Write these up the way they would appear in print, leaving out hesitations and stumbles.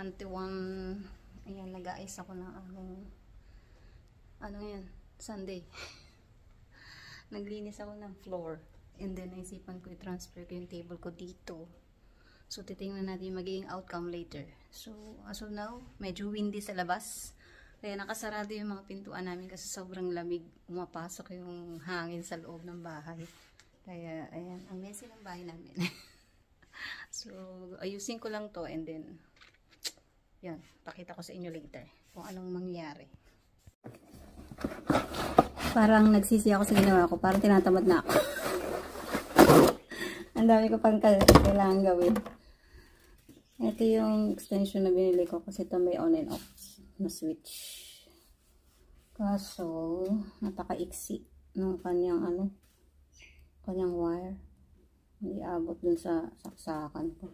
21. Ayan, nag-aayos ako ng ano yan, Sunday. Naglinis ako ng floor. And then, naisipan ko i-transfer ko yung table ko dito. So, titingnan natin yung magiging outcome later. So, as of now, medyo windy sa labas. Kaya nakasarado yung mga pintuan namin kasi sobrang lamig. Umapasok yung hangin sa loob ng bahay. Kaya, ayan, ang messy ng bahay namin. So, ayusin ko lang to and then, yan, pakita ko sa inyo later kung anong mangyayari. Parang nagsisi ako sa ginawa ko. Parang tinatamad na ako. Ang dami ko pang kailangan gawin. Ito yung extension na binili ko kasi ito may on and off na switch. Kaso, napaka-iksi ng kanyang kanyang wire. Hindi abot dun sa saksakan ko.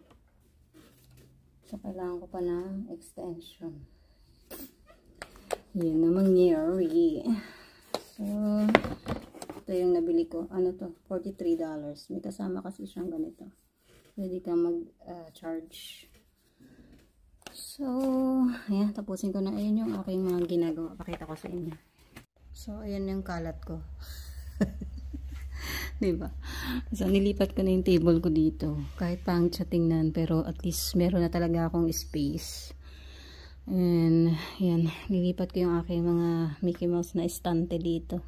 So, kailangan ko pa ng extension. Yun na mangyari. So, ito yung nabili ko. Ano to? $43. May kasama kasi siyang ganito. Pwede ka mag-charge. So, ayan. Tapusin ko na. Ayan yung aking mga ginagawa. Pakita ko sa inyo. So, ayan yung kalat ko. Diba? So, nilipat ko na yung table ko dito. Kahit pangit siya tingnan, pero at least meron na talaga akong space. And, yan. Nilipat ko yung aking mga Mickey Mouse na estante dito.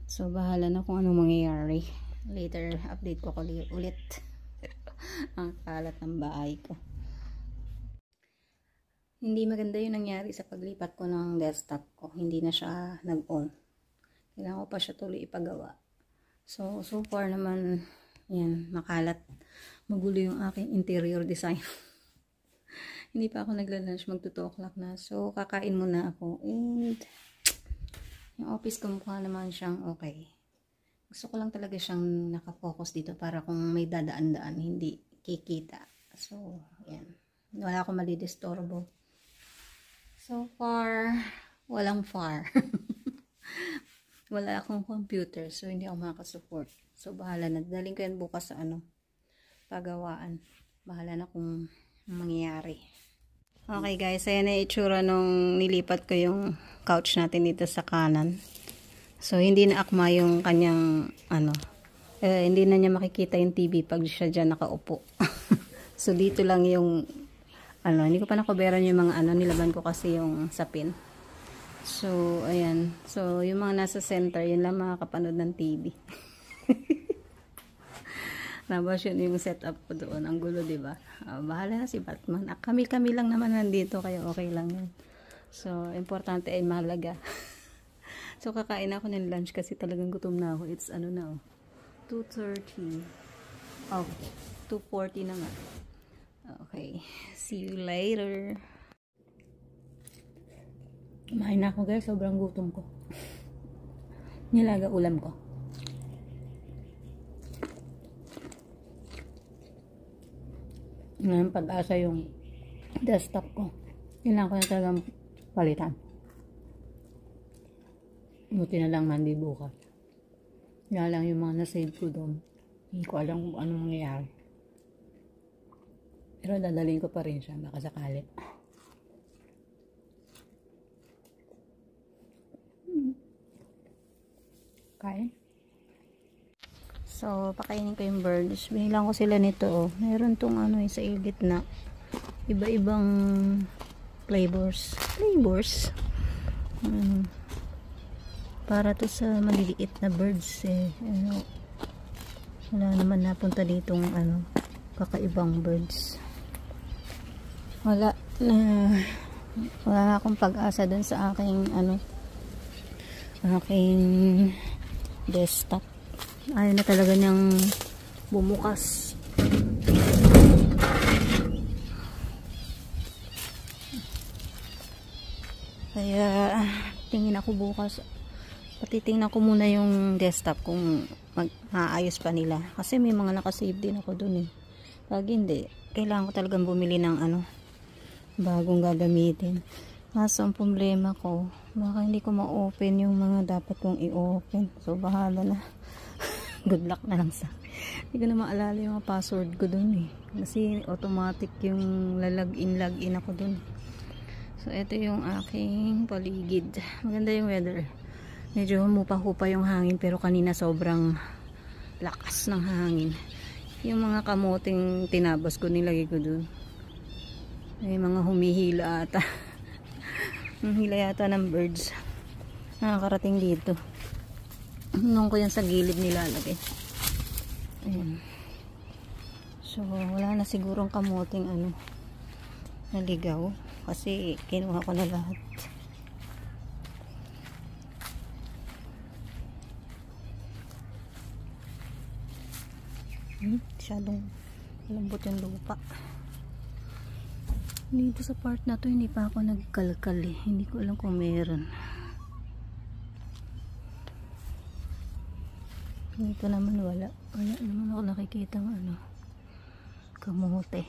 So, bahala na kung anong mangyayari. Later, update ko ulit ang kalat ng bahay ko. Hindi maganda yung nangyari sa paglipat ko ng desktop ko. Hindi na siya nag-on. Kailangan ko pa siya tuloy ipagawa. So far naman, yan, makalat. Magulo yung aking interior design. Hindi pa ako nagla-lunch, mag 2 o'clock na. So, kakain muna ako. And, yung office ko mukha naman siyang okay. Gusto ko lang talaga siyang nakafocus dito para kung may dadaan-daan, hindi kikita. So, yan. Wala akong malidistorbo. So far, walang far. Wala akong computer, so hindi ako makasupport. So, bahala na. Daling ko yan bukas sa pagawaan. Bahala na kung mangyayari. Okay guys, ayan na itsura nung nilipat ko yung couch natin dito sa kanan. So, hindi na akma yung kanyang, hindi na niya makikita yung TV pag siya dyan nakaupo. So, dito lang yung, hindi ko pa nakoberan yung mga nilaban ko kasi yung sapin. So, ayan. So, yung mga nasa center, yun lang makakapanood ng TV. Tapos yun yung setup ko doon. Ang gulo, diba? Bahala na si Batman. Kami-kami lang naman nandito, kaya okay lang yun. So, importante ay mahalaga. So, kakain ako ng lunch kasi talagang gutom na ako. It's 2:30. Oh, 2:40 na nga. Okay. See you later. Kumain na ako guys, sobrang gutom ko. Nilaga ulam ko. Ngayon pag-asa yung desktop ko. Kailangan ko na talagang palitan. Buti na lang mandi bukas. Yan lang yung mga nasave ko doon. Hindi ko alam kung anong mangyayari. Pero dadalhin ko pa rin siya, baka sakali. Kain. So, pakainin ko yung birds. Binilang ko sila nito, oh. Meron tong sa gitna. Iba-ibang flavors. Para to sa maliliit na birds, eh. Wala naman napunta ditong, kakaibang birds. Wala akong pag-asa dun sa aking, aking desktop. Ayaw na talaga niyang bumukas. Kaya tingin ako bukas. Patitingnan ko muna yung desktop kung maayos pa nila. Kasi may mga nakasave din ako dun eh. Pag hindi, kailangan ko talagang bumili ng bagong gagamitin. Kaso ang problema ko, baka hindi ko ma-open yung mga dapat kong i-open. So, bahala na. Good luck na lang sa hindi ko na maalala yung password ko dun eh. Kasi automatic yung login ako dun. So, ito yung aking paligid. Maganda yung weather. Medyo humupa-hupa yung hangin pero kanina sobrang lakas ng hangin. Yung mga kamuting tinabas ko, nilagay ko dun. May mga humihila ata. Humihila yata ng birds. Nakakarating dito. Nung ko yan sa gilid nilalagay. Ayan. So, wala na sigurong kamuting naligaw. Kasi kinuha ko na lahat. Masyadong malambot yung lupa. Dito sa part na to hindi pa ako nagkalkal eh. Hindi ko alam kung meron. Dito naman wala naman ako nakikita ng kamote.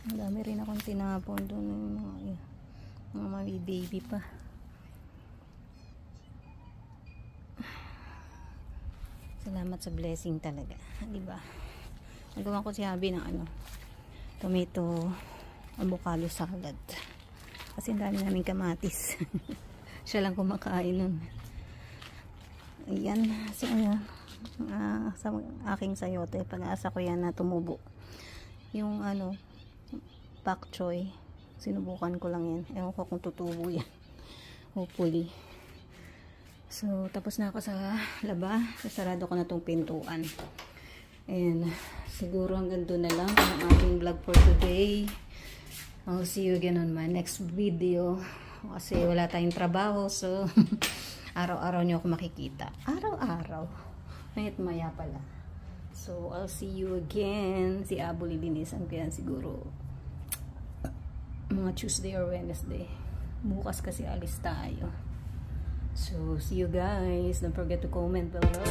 Madami rin akong tinapon doon ng mga baby pa. Salamat sa blessing talaga, di ba? Nagawa ko si Abby ng tomato avocado salad. Kasi dami namin kamatis. Siya lang kumakain nun. Ayan, so sa aking sayote, pag-asa ko yan na tumubo. Yung pak choy, sinubukan ko lang yan. Ewan ko kung tutubo yan. Hopefully. So, tapos na ako sa laba. Sasarado ko na tong pintuan. And, siguro hanggang doon na lang ang ating vlog for today. I'll see you again on my next video. Kasi wala tayong trabaho. So, araw-araw nyo ako makikita. Araw-araw. Mayat maya pala. So, I'll see you again. Si Abo lilinisan ko yan siguro. Mga Tuesday or Wednesday. Bukas kasi alis tayo. So, see you guys. Don't forget to comment below.